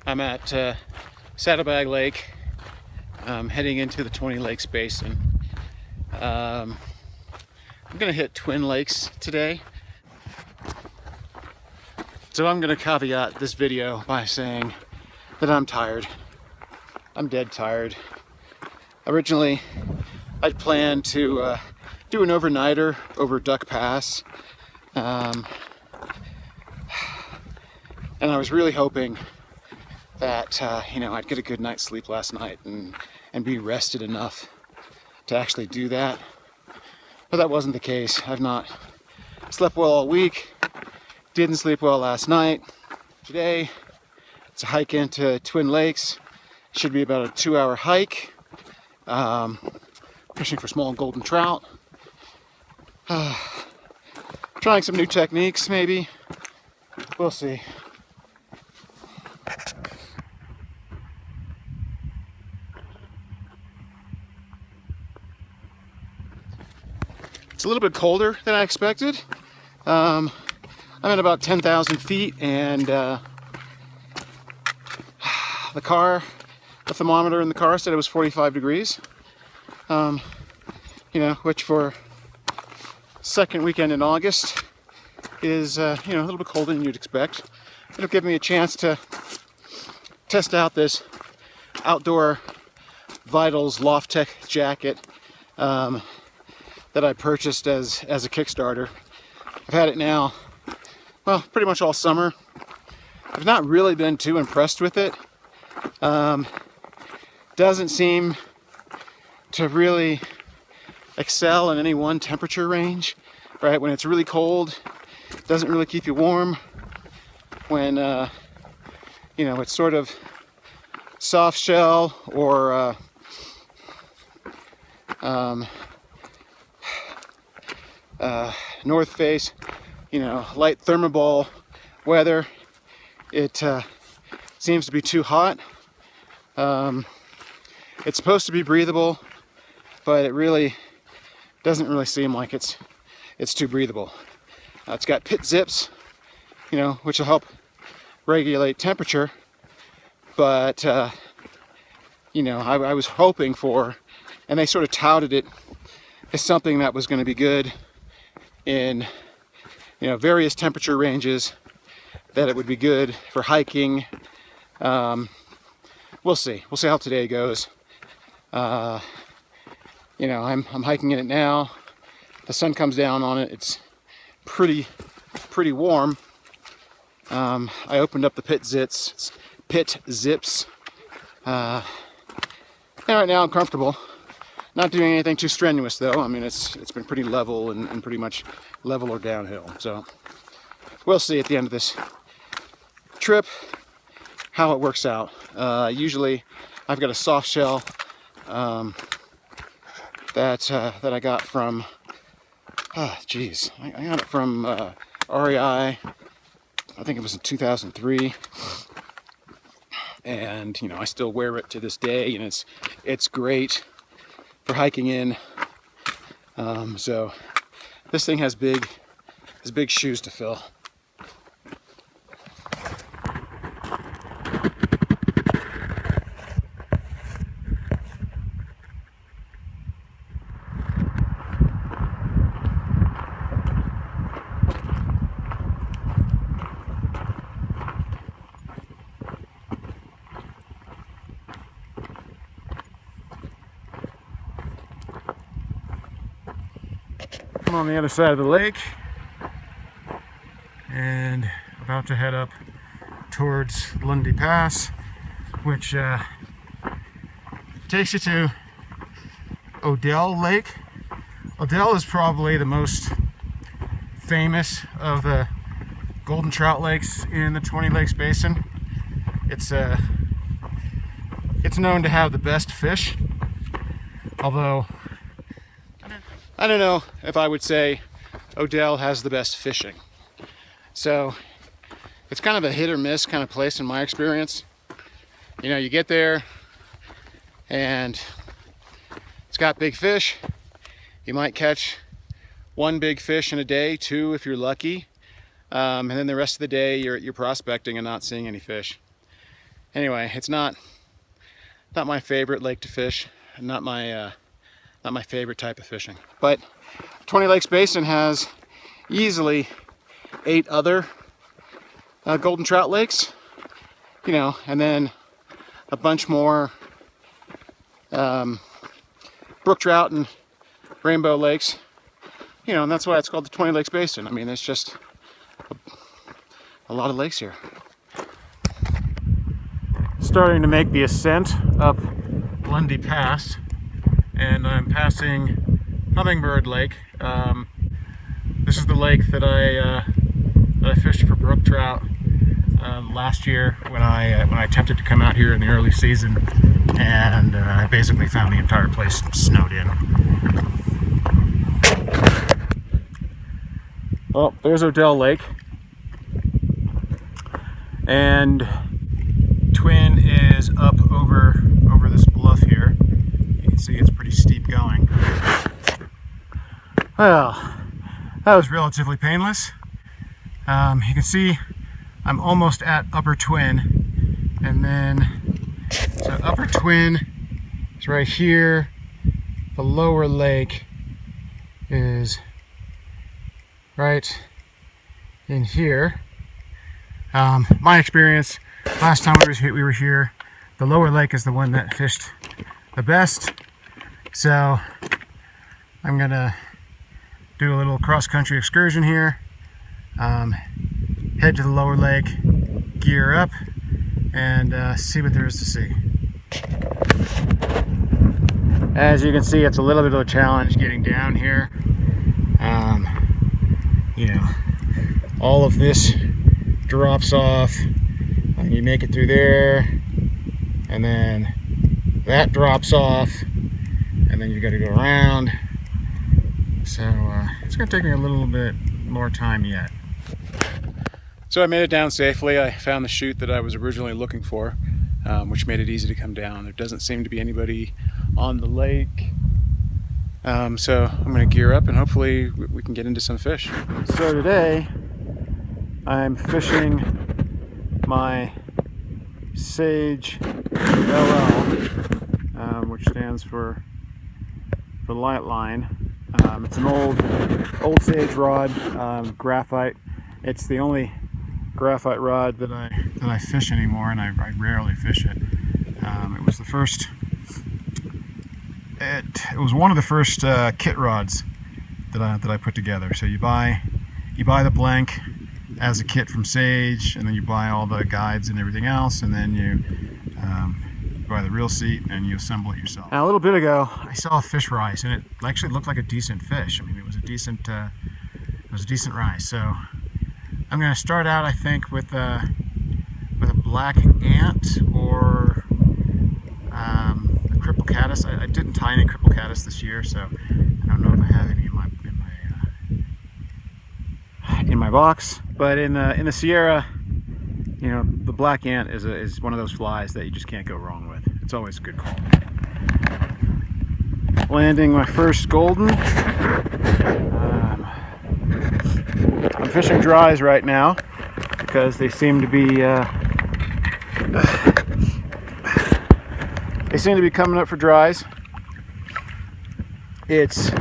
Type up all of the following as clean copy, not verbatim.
I'm at Saddlebag Lake, heading into the 20 Lakes Basin. I'm gonna hit Twin Lakes today. So I'm gonna caveat this video by saying that I'm tired. I'm dead tired. Originally, I'd planned to do an overnighter over Duck Pass. And I was really hoping that, I'd get a good night's sleep last night and be rested enough to actually do that. But that wasn't the case. I've not slept well all week. Didn't sleep well last night. Today, it's a hike into Twin Lakes. Should be about a 2-hour hike. Fishing for small golden trout. Trying some new techniques, maybe. We'll see. It's a little bit colder than I expected. I'm at about 10,000 feet, and the thermometer in the car said it was 45 degrees. Which for second weekend in August is, a little bit colder than you'd expect. It'll give me a chance to test out this Outdoor Vitals LoftTek Jacket that I purchased as a Kickstarter. I've had it now, well, pretty much all summer. I've not really been too impressed with it. Doesn't seem to really excel in any one temperature range, right? When it's really cold, it doesn't really keep you warm. When, it's sort of soft shell or north face, light thermoball weather, it seems to be too hot. It's supposed to be breathable, but it really doesn't really seem like it's too breathable. It's got pit zips, which will help regulate temperature, but I was hoping for, and they sort of touted it as something that was going to be good in various temperature ranges, that it would be good for hiking. We'll see how today goes. I'm hiking in it now. The sun comes down on it. It's pretty warm. I opened up the pit zips. And right now I'm comfortable. Not doing anything too strenuous though. I mean, it's been pretty level and pretty much level or downhill. So we'll see at the end of this trip how it works out. Usually I've got a soft shell that I got from I got it from REI. I think it was in 2003, and I still wear it to this day, and it's great for hiking in. So this thing has big shoes to fill. I'm on the other side of the lake and about to head up towards Lundy Pass, which takes you to Odell Lake. Odell is probably the most famous of the golden trout lakes in the 20 Lakes Basin. It's known to have the best fish, although I don't know if I would say Odell has the best fishing. So it's kind of a hit or miss kind of place in my experience. You get there and it's got big fish. You might catch one big fish in a day, two if you're lucky. And then the rest of the day you're prospecting and not seeing any fish. Anyway, it's not my favorite lake to fish, not my favorite type of fishing. But 20 Lakes Basin has easily 8 other golden trout lakes, you know, and then a bunch more brook trout and rainbow lakes, you know, and that's why it's called the 20 Lakes Basin. I mean, it's just a lot of lakes here. Starting to make the ascent up Lundy Pass, and I'm passing Hummingbird Lake. This is the lake that I fished for brook trout last year when I attempted to come out here in the early season, and I basically found the entire place snowed in. Well, there's Odell Lake, and Twin is up over this bluff here. You can see it's pretty steep going. Well, that was relatively painless. You can see I'm almost at Upper Twin, and then so Upper Twin is right here. The lower lake is right in here. My experience last time we were here, the lower lake is the one that fished the best. So I'm gonna do a little cross-country excursion here. Head to the lower lake, gear up, and see what there is to see. As you can see, it's a little bit of a challenge getting down here. You know, all of this drops off, and you make it through there, and then that drops off, and then you got to go around. So it's going to take me a little bit more time yet. So I made it down safely. I found the chute that I was originally looking for, which made it easy to come down. There doesn't seem to be anybody on the lake. So I'm going to gear up and hopefully we can get into some fish. So today I'm fishing my Sage LL, which stands for light line. It's an old Sage rod, graphite. It's the only graphite rod that I fish anymore, and I rarely fish it. It was the first. It was one of the first kit rods that I put together. So you buy the blank as a kit from Sage, and then you buy all the guides and everything else, and then you buy the reel seat and you assemble it yourself. Now, a little bit ago, I saw a fish rise, and it actually looked like a decent fish. I mean, it was a decent rise. So I'm going to start out, I think, with a black ant or a cripple caddis. I didn't tie any cripple caddis this year, so I don't know if I have any in my box. But in the Sierra, you know, the black ant is one of those flies that you just can't go wrong with. It's always a good call. Landing my first golden. I'm fishing dries right now because they seem to be coming up for dries. It's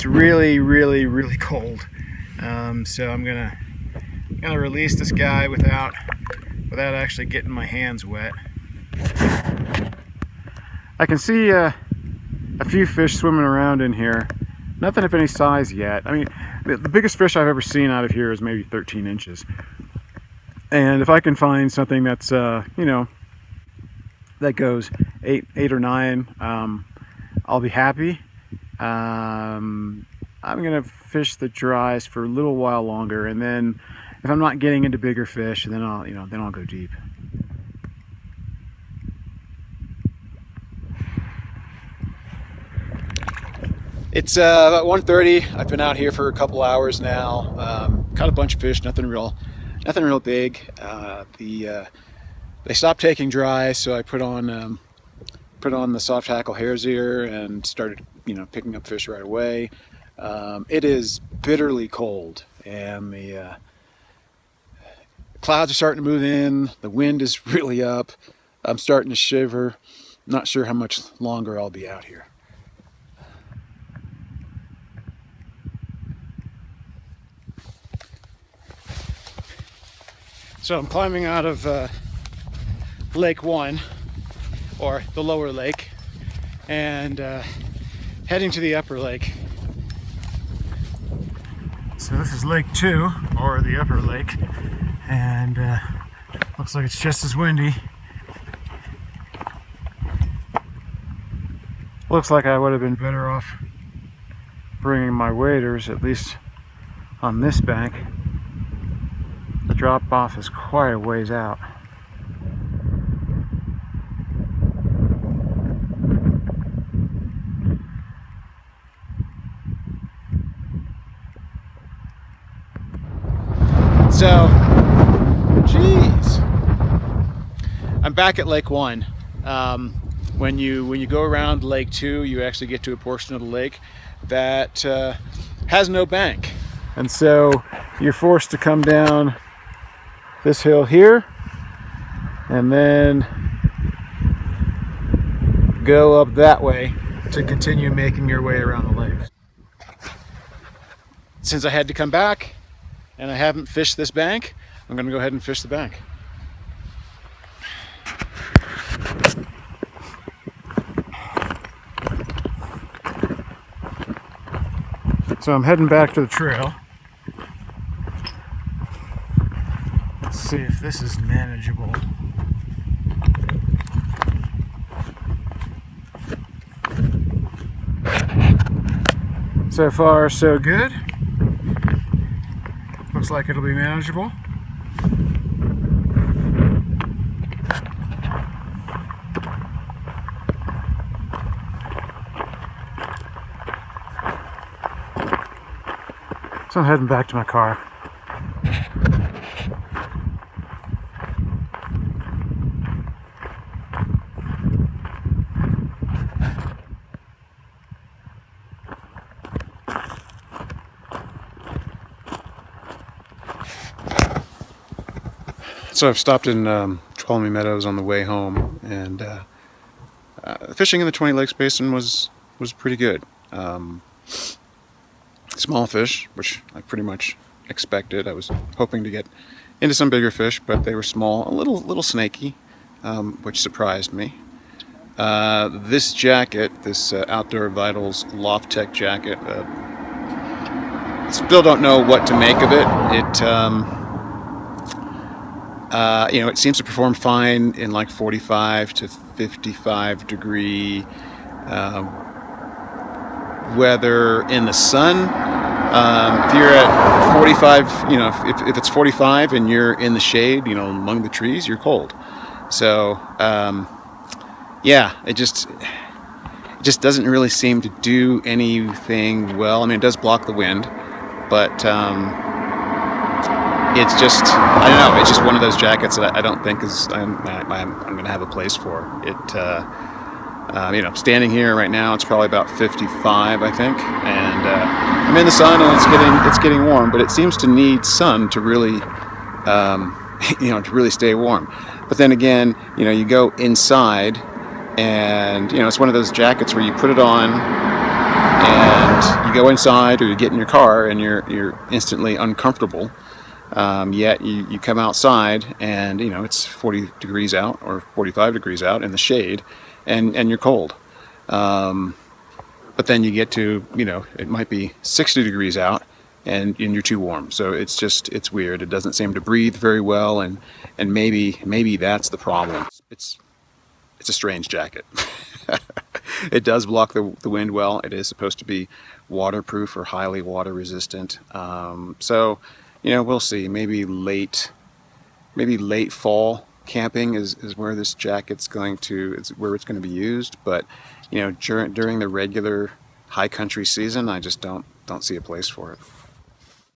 really, really, really cold. So I'm gonna release this guy without actually getting my hands wet. I can see a few fish swimming around in here. Nothing of any size yet. I mean, the biggest fish I've ever seen out of here is maybe 13 inches. And if I can find something that's you know, that goes 8 or 9, I'll be happy. I'm gonna fish the dries for a little while longer, and then if I'm not getting into bigger fish, then I'll go deep. It's about 1:30. I've been out here for a couple hours now. Caught a bunch of fish, nothing real big. They stopped taking dry, so I put on the soft tackle hare's ear and started, you know, picking up fish right away. It is bitterly cold, and clouds are starting to move in. The wind is really up. I'm starting to shiver. Not sure how much longer I'll be out here. So I'm climbing out of Lake 1, or the lower lake, and heading to the upper lake. So this is Lake 2, or the upper lake, and looks like it's just as windy. Looks like I would have been better off bringing my waders, at least on this bank. The drop off is quite a ways out. So, geez, I'm back at Lake 1. When you go around Lake 2, you actually get to a portion of the lake that has no bank, and so you're forced to come down this hill here and then go up that way to continue making your way around the lake. Since I had to come back and I haven't fished this bank, I'm going to go ahead and fish the bank. So I'm heading back to the trail. Let's see if this is manageable. So far, so good. Looks like it'll be manageable. So I'm heading back to my car. So I've stopped in Tuolumne Meadows on the way home, and fishing in the 20 Lakes Basin was pretty good. Small fish, which I pretty much expected. I was hoping to get into some bigger fish, but they were small, a little snaky, which surprised me. This jacket, this Outdoor Vitals LoftTek Jacket, still don't know what to make of it. It seems to perform fine in like 45 to 55 degree weather in the sun. If you're at 45, if it's 45 and you're in the shade, among the trees, you're cold. So, yeah, it just doesn't really seem to do anything well. I mean, it does block the wind, but it's just, I don't know, it's just one of those jackets that I don't think I'm going to have a place for it. Standing here right now, it's probably about 55, I think, and I'm in the sun and it's getting warm, but it seems to need sun to really, to really stay warm. But then again, you go inside, and it's one of those jackets where you put it on, and you go inside or you get in your car, and you're instantly uncomfortable. Yet you come outside, and it's 40 degrees out or 45 degrees out in the shade. And you're cold, but then you get to, it might be 60 degrees out, and you're too warm. So it's weird. It doesn't seem to breathe very well, and maybe that's the problem. It's a strange jacket. It does block the wind well. It is supposed to be waterproof or highly water resistant. So we'll see. Maybe late fall camping is where this jacket's going to, where it's going to be used, but during the regular high country season, I just don't see a place for it.